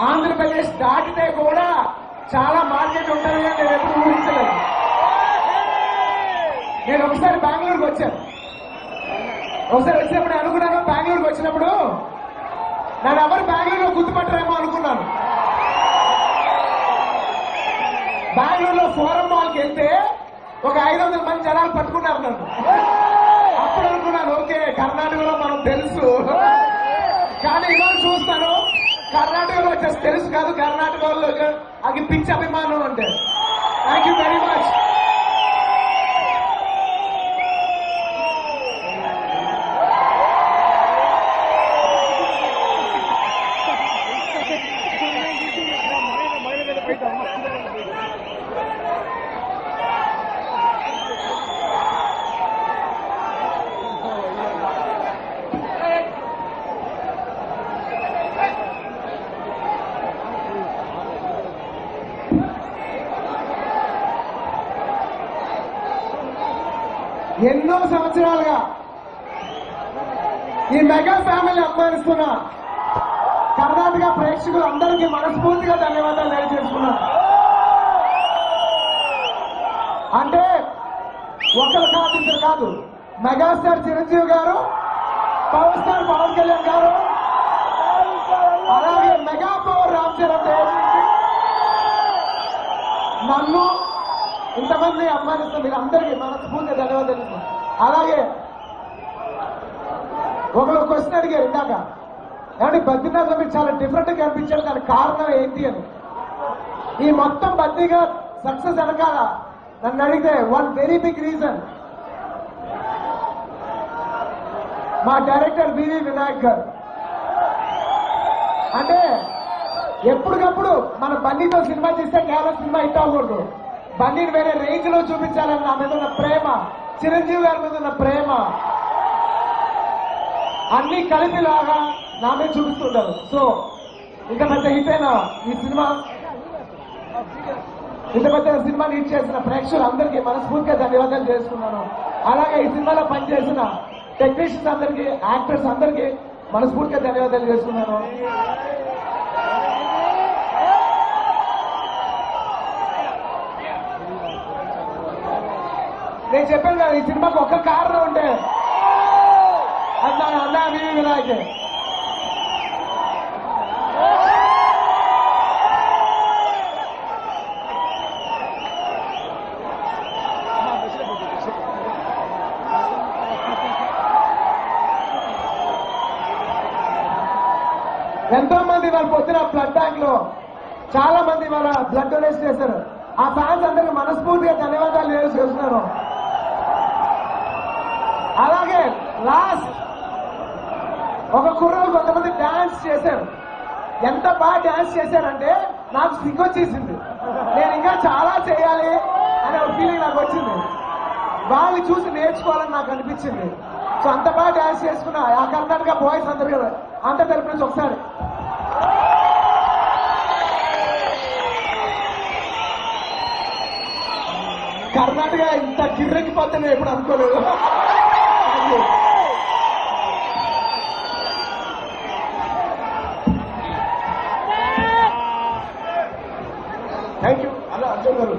ఆంధ్రప్రదేశ్ దాటితే కూడా చాలా మార్కెట్ ఉంటుంది అని నేను ఎప్పుడు ఊహించలేదు. నేను ఒకసారి బెంగళూరుకి వచ్చాను. ఒకసారి వచ్చినప్పుడు అనుకున్నాను, బెంగళూరుకి వచ్చినప్పుడు నన్ను ఎవరు బెంగళూరులో గుర్తుపట్టరేమో అనుకున్నాను. బెంగళూరులో ఫోరం మాల్కి వెళ్తే ఒక 500 మంది జనాలు పట్టుకున్నారు నన్ను. అప్పుడు అనుకున్నాను, ఓకే కర్ణాటకలో మనం తెలుసు. కానీ ఇవాళ చూస్తాను కర్ణాటకలో జస్ట్ తెలుసు కాదు, కర్ణాటకలో అది పిచ్చి అభిమానం అంటే. Thank you very much. ఎన్నో సంవత్సరాలుగా ఈ మెగా ఫ్యామిలీ అభిమానిస్తున్న కర్ణాటక ప్రేక్షకులు అందరికీ మనస్ఫూర్తిగా ధన్యవాదాలు తెలియజేస్తున్నా. అంటే ఒకరు కాదు, ఇద్దరు కాదు, మెగాస్టార్ చిరంజీవి గారు, పవర్ స్టార్ పవన్ కళ్యాణ్ గారు, అలాగే మెగా పవర్ రామ్ చరణ్ నన్ను ఇంతమంది అభిమానిస్తున్న మీరు అందరికీ మనస్ఫూర్తిగా ధన్యవాదాలు. అలాగే ఒకరు క్వశ్చన్ అడిగారు ఇందాక, ఏమంటే బద్రీనాథ్లో మీరు చాలా డిఫరెంట్ గా అనిపించారు, దానికి కారణం ఏంటి అని. ఈ మొత్తం బద్రీనాథ్ సక్సెస్ వెనకాల నన్ను అడిగితే వన్ వెరీ బిగ్ రీజన్ మా డైరెక్టర్ బివి వినాయక్ గారు. అంటే ఎప్పటికప్పుడు మన బన్నీతో సినిమా తీస్తే కేవలం సినిమా హిట్ అవ్వకూడదు, బన్నీని వేరే రేంజ్ లో చూపించాలని నా మీద ఉన్న ప్రేమ, చిరంజీవి గారి మీద ఉన్న ప్రేమ అన్ని కలిపిలాగా నా మీద చూపిస్తుంటారు. సో ఇంత పెద్ద హిట్ అయిన ఈ సినిమా, ఇంత పెద్ద సినిమాని హిట్ చేసిన ప్రేక్షకులందరికీ మనస్ఫూర్తిగా ధన్యవాదాలు చేసుకున్నాను. అలాగే ఈ సినిమాలో పనిచేసిన టెక్నీషియన్స్ అందరికీ, యాక్టర్స్ అందరికీ మనస్ఫూర్తిగా ధన్యవాదాలు చేసుకున్నాను. నేను చెప్పాను కదా, ఈ సినిమాకి ఒక్క కారణం ఉంటే అది నా అన్న బివి వినాయకే. ఎంతో మంది వాళ్ళ పొద్దున బ్లడ్ బ్యాంక్ లో చాలా మంది వాళ్ళ బ్లడ్ డొనేట్ చేశారు. ఆ ఫ్యాన్స్ అందరికి మనస్ఫూర్తిగా ధన్యవాదాలు చేస్తున్నారు. అలాగే లాస్ట్ ఒక కుర్రలు కొంతమంది డాన్స్ చేశారు. ఎంత బాగా డాన్స్ చేశారంటే నాకు సిగ్గొచ్చేసింది. నేను ఇంకా చాలా చేయాలి అనే ఒక ఫీలింగ్ నాకు వచ్చింది. వాళ్ళని చూసి నేర్చుకోవాలని నాకు అనిపించింది. సో అంత బాగా డాన్స్ చేసుకున్నా ఆ కర్ణాటక బాయ్స్ అందరు అంత తరపు నుంచి ఒకసారి కర్ణాటక ఇంత గిర్రెక్కిపోతే నేను ఎప్పుడు అనుకోలేదు. Thank you. అలా అర్జున్ గారు.